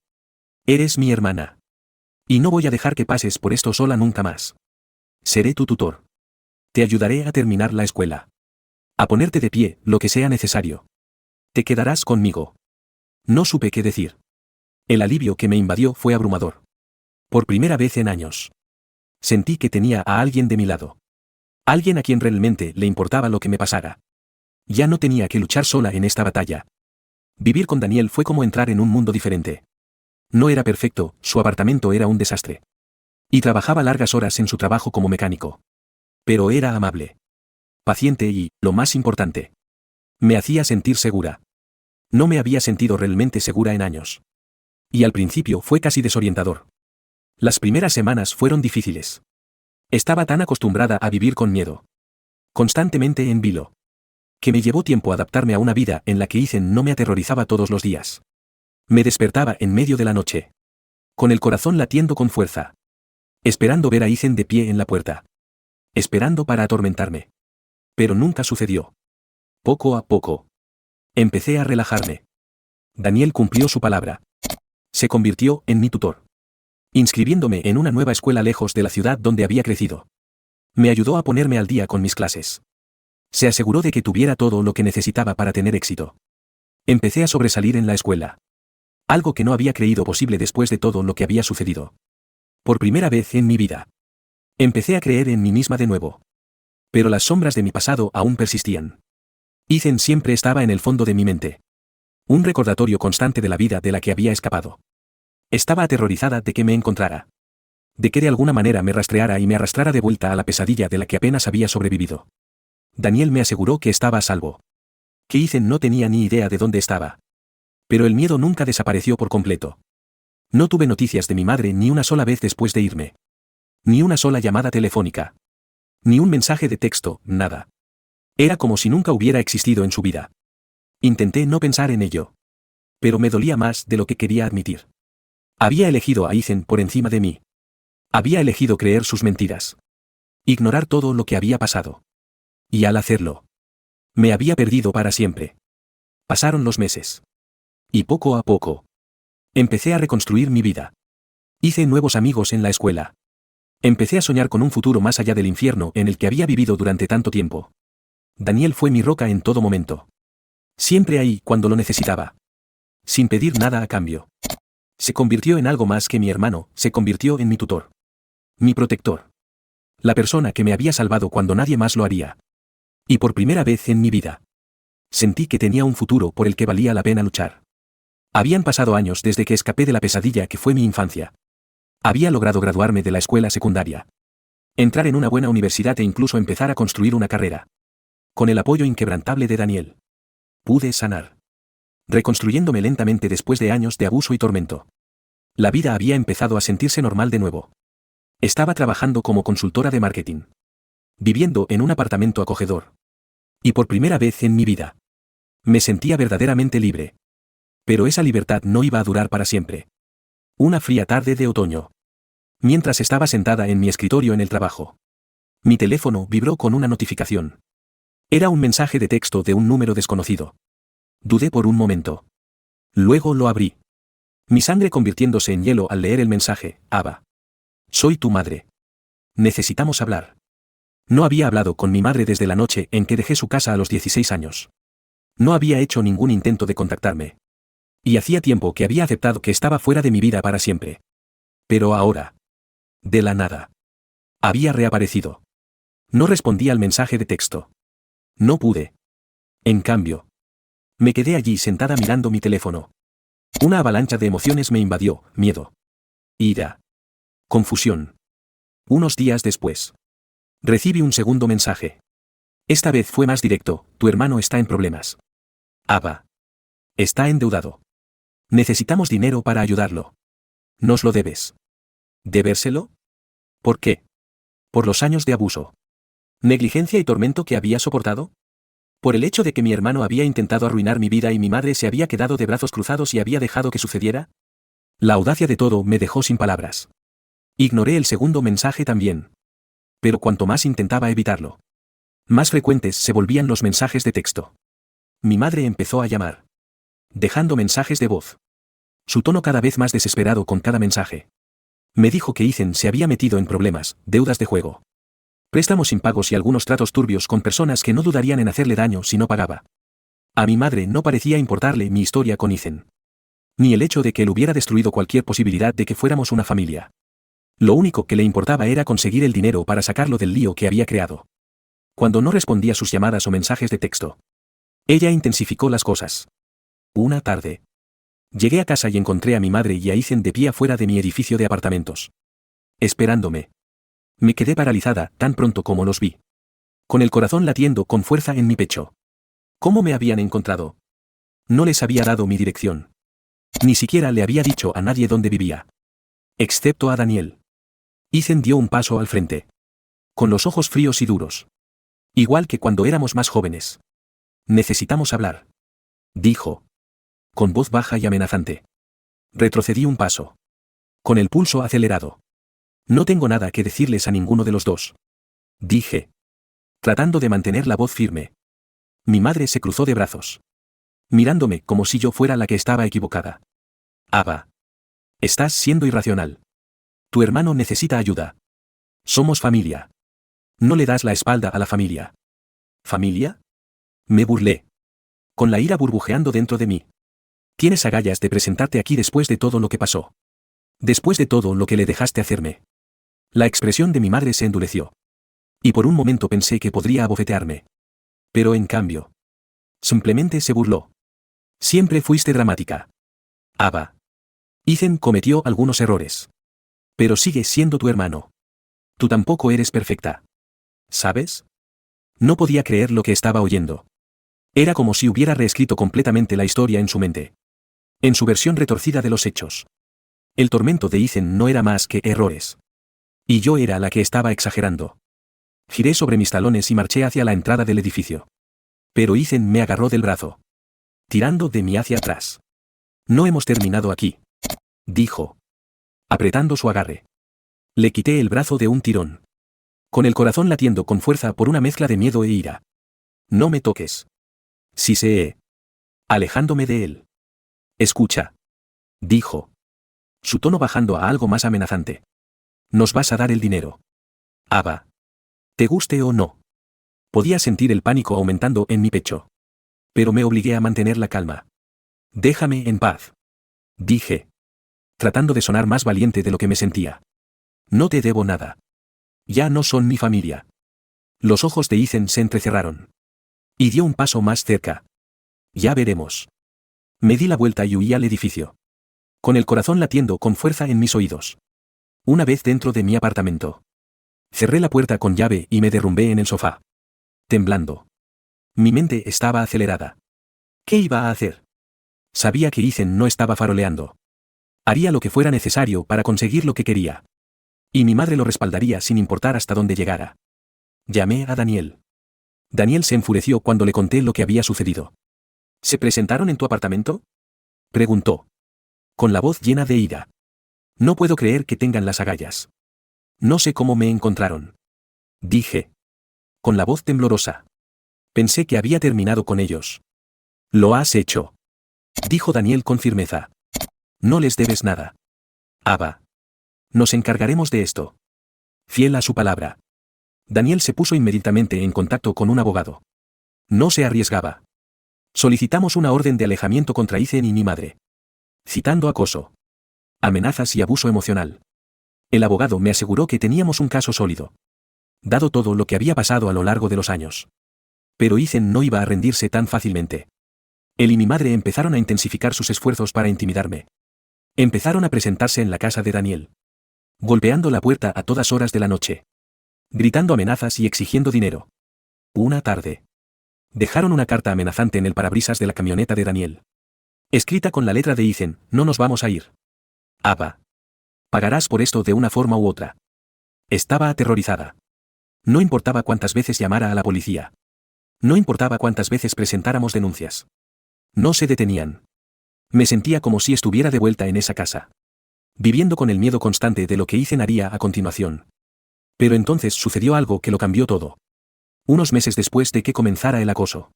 S1: Eres mi hermana. Y no voy a dejar que pases por esto sola nunca más. Seré tu tutor. Te ayudaré a terminar la escuela. A ponerte de pie, lo que sea necesario. Te quedarás conmigo. No supe qué decir. El alivio que me invadió fue abrumador. Por primera vez en años. Sentí que tenía a alguien de mi lado. Alguien a quien realmente le importaba lo que me pasara. Ya no tenía que luchar sola en esta batalla. Vivir con Daniel fue como entrar en un mundo diferente. No era perfecto, su apartamento era un desastre. Y trabajaba largas horas en su trabajo como mecánico. Pero era amable. Paciente y, lo más importante, me hacía sentir segura. No me había sentido realmente segura en años. Y al principio fue casi desorientador. Las primeras semanas fueron difíciles. Estaba tan acostumbrada a vivir con miedo. Constantemente en vilo. Que me llevó tiempo adaptarme a una vida en la que Ethan no me aterrorizaba todos los días. Me despertaba en medio de la noche. Con el corazón latiendo con fuerza. Esperando ver a Ethan de pie en la puerta. Esperando para atormentarme. Pero nunca sucedió. Poco a poco. Empecé a relajarme. Daniel cumplió su palabra. Se convirtió en mi tutor. Inscribiéndome en una nueva escuela lejos de la ciudad donde había crecido. Me ayudó a ponerme al día con mis clases. Se aseguró de que tuviera todo lo que necesitaba para tener éxito. Empecé a sobresalir en la escuela. Algo que no había creído posible después de todo lo que había sucedido. Por primera vez en mi vida. Empecé a creer en mí misma de nuevo. Pero las sombras de mi pasado aún persistían. Ethan siempre estaba en el fondo de mi mente. Un recordatorio constante de la vida de la que había escapado. Estaba aterrorizada de que me encontrara. De que de alguna manera me rastreara y me arrastrara de vuelta a la pesadilla de la que apenas había sobrevivido. Daniel me aseguró que estaba a salvo. Que Ethan no tenía ni idea de dónde estaba. Pero el miedo nunca desapareció por completo. No tuve noticias de mi madre ni una sola vez después de irme. Ni una sola llamada telefónica. Ni un mensaje de texto, nada. Era como si nunca hubiera existido en su vida. Intenté no pensar en ello. Pero me dolía más de lo que quería admitir. Había elegido a Ethan por encima de mí. Había elegido creer sus mentiras. Ignorar todo lo que había pasado. Y al hacerlo, me había perdido para siempre. Pasaron los meses. Y poco a poco, empecé a reconstruir mi vida. Hice nuevos amigos en la escuela. Empecé a soñar con un futuro más allá del infierno en el que había vivido durante tanto tiempo. Daniel fue mi roca en todo momento. Siempre ahí cuando lo necesitaba. Sin pedir nada a cambio. Se convirtió en algo más que mi hermano, se convirtió en mi tutor. Mi protector. La persona que me había salvado cuando nadie más lo haría. Y por primera vez en mi vida, sentí que tenía un futuro por el que valía la pena luchar. Habían pasado años desde que escapé de la pesadilla que fue mi infancia. Había logrado graduarme de la escuela secundaria. Entrar en una buena universidad e incluso empezar a construir una carrera. Con el apoyo inquebrantable de Daniel. Pude sanar. Reconstruyéndome lentamente después de años de abuso y tormento. La vida había empezado a sentirse normal de nuevo. Estaba trabajando como consultora de marketing. Viviendo en un apartamento acogedor. Y por primera vez en mi vida, me sentía verdaderamente libre. Pero esa libertad no iba a durar para siempre. Una fría tarde de otoño. Mientras estaba sentada en mi escritorio en el trabajo. Mi teléfono vibró con una notificación. Era un mensaje de texto de un número desconocido. Dudé por un momento. Luego lo abrí. Mi sangre convirtiéndose en hielo al leer el mensaje. Ava. Soy tu madre. Necesitamos hablar. No había hablado con mi madre desde la noche en que dejé su casa a los 16 años. No había hecho ningún intento de contactarme. Y hacía tiempo que había aceptado que estaba fuera de mi vida para siempre. Pero ahora, de la nada, había reaparecido. No respondí al mensaje de texto. No pude. En cambio, me quedé allí sentada mirando mi teléfono. Una avalancha de emociones me invadió, miedo. Ira. Confusión. Unos días después, recibí un segundo mensaje. Esta vez fue más directo, tu hermano está en problemas. Ava. Está endeudado. Necesitamos dinero para ayudarlo. Nos lo debes. ¿Debérselo? ¿Por qué? Por los años de abuso. ¿Negligencia y tormento que había soportado? ¿Por el hecho de que mi hermano había intentado arruinar mi vida y mi madre se había quedado de brazos cruzados y había dejado que sucediera? La audacia de todo me dejó sin palabras. Ignoré el segundo mensaje también. Pero cuanto más intentaba evitarlo, más frecuentes se volvían los mensajes de texto. Mi madre empezó a llamar. Dejando mensajes de voz. Su tono cada vez más desesperado con cada mensaje. Me dijo que Ethan se había metido en problemas, deudas de juego. préstamos impagos y algunos tratos turbios con personas que no dudarían en hacerle daño si no pagaba. A mi madre no parecía importarle mi historia con Ethan. Ni el hecho de que él hubiera destruido cualquier posibilidad de que fuéramos una familia. Lo único que le importaba era conseguir el dinero para sacarlo del lío que había creado. Cuando no respondía a sus llamadas o mensajes de texto, ella intensificó las cosas. Una tarde, llegué a casa y encontré a mi madre y a Ethan de pie afuera de mi edificio de apartamentos, esperándome. Me quedé paralizada tan pronto como los vi, con el corazón latiendo con fuerza en mi pecho. ¿Cómo me habían encontrado? No les había dado mi dirección. Ni siquiera le había dicho a nadie dónde vivía. Excepto a Daniel. Ethan dio un paso al frente, con los ojos fríos y duros. Igual que cuando éramos más jóvenes. Necesitamos hablar, dijo, con voz baja y amenazante. Retrocedí un paso, con el pulso acelerado. No tengo nada que decirles a ninguno de los dos, dije, tratando de mantener la voz firme. Mi madre se cruzó de brazos, mirándome como si yo fuera la que estaba equivocada. Ava, estás siendo irracional. Tu hermano necesita ayuda. Somos familia. No le das la espalda a la familia. ¿Familia? Me burlé, con la ira burbujeando dentro de mí. Tienes agallas de presentarte aquí después de todo lo que pasó. Después de todo lo que le dejaste hacerme. La expresión de mi madre se endureció. Y por un momento pensé que podría abofetearme. Pero en cambio, simplemente se burló. Siempre fuiste dramática. Ava. Ethan cometió algunos errores. Pero sigue siendo tu hermano. Tú tampoco eres perfecta. ¿Sabes? No podía creer lo que estaba oyendo. Era como si hubiera reescrito completamente la historia en su mente. En su versión retorcida de los hechos. El tormento de Ethan no era más que errores. Y yo era la que estaba exagerando. Giré sobre mis talones y marché hacia la entrada del edificio. Pero Ethan me agarró del brazo, tirando de mí hacia atrás. No hemos terminado aquí, dijo, apretando su agarre. Le quité el brazo de un tirón, con el corazón latiendo con fuerza por una mezcla de miedo e ira. No me toques. Siseé, alejándome de él. Escucha, dijo, su tono bajando a algo más amenazante. Nos vas a dar el dinero. Ava. Te guste o no. Podía sentir el pánico aumentando en mi pecho. Pero me obligué a mantener la calma. Déjame en paz, dije, tratando de sonar más valiente de lo que me sentía. No te debo nada. Ya no son mi familia. Los ojos de Ethan se entrecerraron. Y dio un paso más cerca. Ya veremos. Me di la vuelta y huí al edificio, con el corazón latiendo con fuerza en mis oídos. Una vez dentro de mi apartamento, cerré la puerta con llave y me derrumbé en el sofá, temblando. Mi mente estaba acelerada. ¿Qué iba a hacer? Sabía que Ethan no estaba faroleando. Haría lo que fuera necesario para conseguir lo que quería. Y mi madre lo respaldaría sin importar hasta dónde llegara. Llamé a Daniel. Daniel se enfureció cuando le conté lo que había sucedido. ¿Se presentaron en tu apartamento?, preguntó, con la voz llena de ira. No puedo creer que tengan las agallas. No sé cómo me encontraron, dije, con la voz temblorosa. Pensé que había terminado con ellos. Lo has hecho, dijo Daniel con firmeza. No les debes nada. Ava. Nos encargaremos de esto. Fiel a su palabra. Daniel se puso inmediatamente en contacto con un abogado. No se arriesgaba. Solicitamos una orden de alejamiento contra Ethan y mi madre, citando acoso, amenazas y abuso emocional. El abogado me aseguró que teníamos un caso sólido, dado todo lo que había pasado a lo largo de los años. Pero Ethan no iba a rendirse tan fácilmente. Él y mi madre empezaron a intensificar sus esfuerzos para intimidarme. Empezaron a presentarse en la casa de Daniel, golpeando la puerta a todas horas de la noche, gritando amenazas y exigiendo dinero. Una tarde, dejaron una carta amenazante en el parabrisas de la camioneta de Daniel, escrita con la letra de Ethan: no nos vamos a ir. Ava. Pagarás por esto de una forma u otra. Estaba aterrorizada. No importaba cuántas veces llamara a la policía. No importaba cuántas veces presentáramos denuncias. No se detenían. Me sentía como si estuviera de vuelta en esa casa, viviendo con el miedo constante de lo que Ethan haría a continuación. Pero entonces sucedió algo que lo cambió todo. Unos meses después de que comenzara el acoso,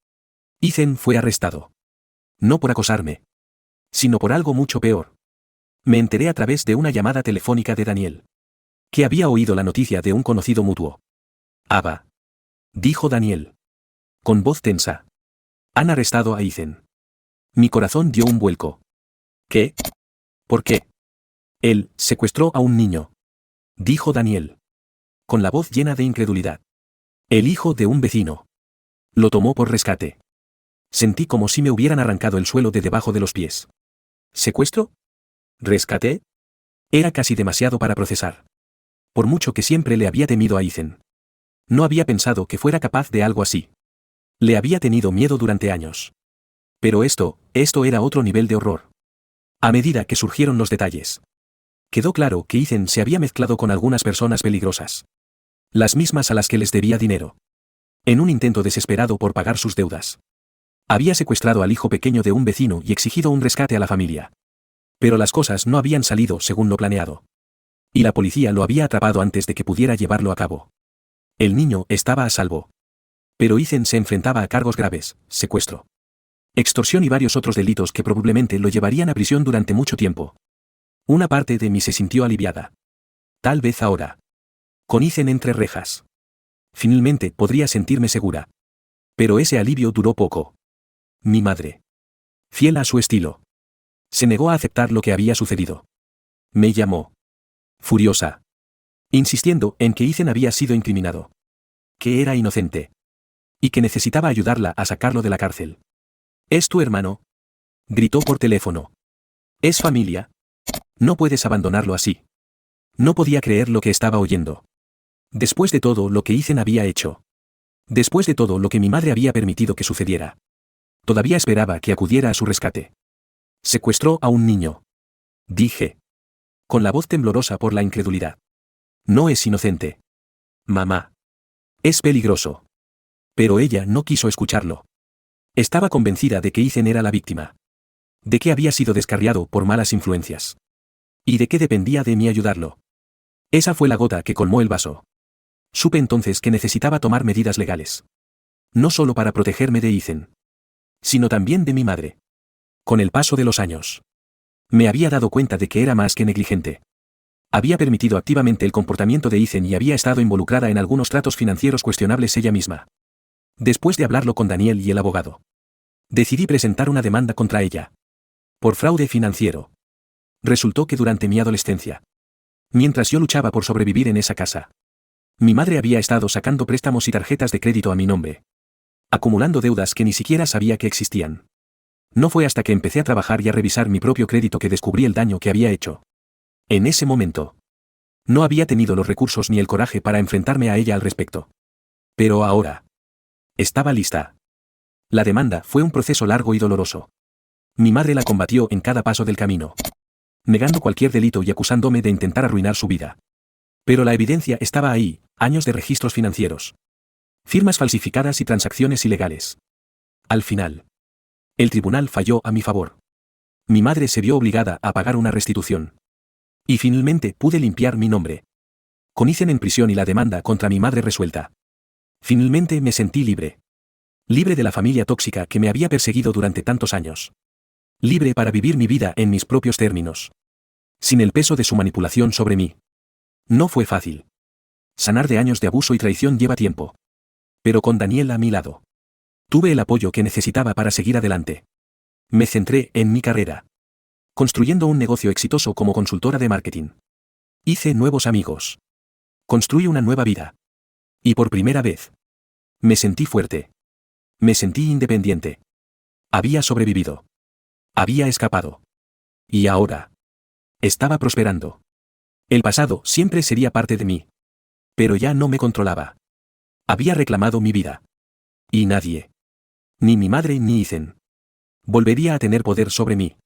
S1: Ethan fue arrestado. No por acosarme, sino por algo mucho peor. Me enteré a través de una llamada telefónica de Daniel, que había oído la noticia de un conocido mutuo. Ava. Dijo Daniel. Con voz tensa. Han arrestado a Ethan. Mi corazón dio un vuelco. ¿Qué? ¿Por qué? Él secuestró a un niño. Dijo Daniel. Con la voz llena de incredulidad. El hijo de un vecino. Lo tomó por rescate. Sentí como si me hubieran arrancado el suelo de debajo de los pies. ¿Secuestro? ¿Rescate? Era casi demasiado para procesar. Por mucho que siempre le había temido a Ethan. No había pensado que fuera capaz de algo así. Le había tenido miedo durante años. Pero esto era otro nivel de horror. A medida que surgieron los detalles, quedó claro que Ethan se había mezclado con algunas personas peligrosas. Las mismas a las que les debía dinero. En un intento desesperado por pagar sus deudas. Había secuestrado al hijo pequeño de un vecino y exigido un rescate a la familia. Pero las cosas no habían salido según lo planeado. Y la policía lo había atrapado antes de que pudiera llevarlo a cabo. El niño estaba a salvo. Pero Ethan se enfrentaba a cargos graves, secuestro, extorsión y varios otros delitos que probablemente lo llevarían a prisión durante mucho tiempo. Una parte de mí se sintió aliviada. Tal vez ahora. Con Ethan entre rejas. Finalmente podría sentirme segura. Pero ese alivio duró poco. Mi madre. Fiel a su estilo. Se negó a aceptar lo que había sucedido. Me llamó. Furiosa. Insistiendo en que Ethan había sido incriminado. Que era inocente. Y que necesitaba ayudarla a sacarlo de la cárcel. ¿Es tu hermano? Gritó por teléfono. ¿Es familia? No puedes abandonarlo así. No podía creer lo que estaba oyendo. Después de todo lo que Ethan había hecho. Después de todo lo que mi madre había permitido que sucediera. Todavía esperaba que acudiera a su rescate. Secuestró a un niño. Dije. Con la voz temblorosa por la incredulidad. No es inocente. Mamá. Es peligroso. Pero ella no quiso escucharlo. Estaba convencida de que Ethan era la víctima. De que había sido descarriado por malas influencias. Y de que dependía de mí ayudarlo. Esa fue la gota que colmó el vaso. Supe entonces que necesitaba tomar medidas legales. No solo para protegerme de Ethan. Sino también de mi madre. Con el paso de los años. Me había dado cuenta de que era más que negligente. Había permitido activamente el comportamiento de Ethan y había estado involucrada en algunos tratos financieros cuestionables ella misma. Después de hablarlo con Daniel y el abogado. Decidí presentar una demanda contra ella. Por fraude financiero. Resultó que durante mi adolescencia. Mientras yo luchaba por sobrevivir en esa casa. Mi madre había estado sacando préstamos y tarjetas de crédito a mi nombre. Acumulando deudas que ni siquiera sabía que existían. No fue hasta que empecé a trabajar y a revisar mi propio crédito que descubrí el daño que había hecho. En ese momento. No había tenido los recursos ni el coraje para enfrentarme a ella al respecto. Pero ahora. Estaba lista. La demanda fue un proceso largo y doloroso. Mi madre la combatió en cada paso del camino. Negando cualquier delito y acusándome de intentar arruinar su vida. Pero la evidencia estaba ahí, años de registros financieros. Firmas falsificadas y transacciones ilegales. Al final. El tribunal falló a mi favor. Mi madre se vio obligada a pagar una restitución. Y finalmente pude limpiar mi nombre. Con Ethan en prisión y la demanda contra mi madre resuelta. Finalmente me sentí libre. Libre de la familia tóxica que me había perseguido durante tantos años. Libre para vivir mi vida en mis propios términos. Sin el peso de su manipulación sobre mí. No fue fácil. Sanar de años de abuso y traición lleva tiempo. Pero con Daniel a mi lado. Tuve el apoyo que necesitaba para seguir adelante. Me centré en mi carrera. Construyendo un negocio exitoso como consultora de marketing. Hice nuevos amigos. Construí una nueva vida. Y por primera vez. Me sentí fuerte. Me sentí independiente. Había sobrevivido. Había escapado. Y ahora. Estaba prosperando. El pasado siempre sería parte de mí. Pero ya no me controlaba. Había reclamado mi vida. Y nadie. Ni mi madre ni Ethan. Volvería a tener poder sobre mí.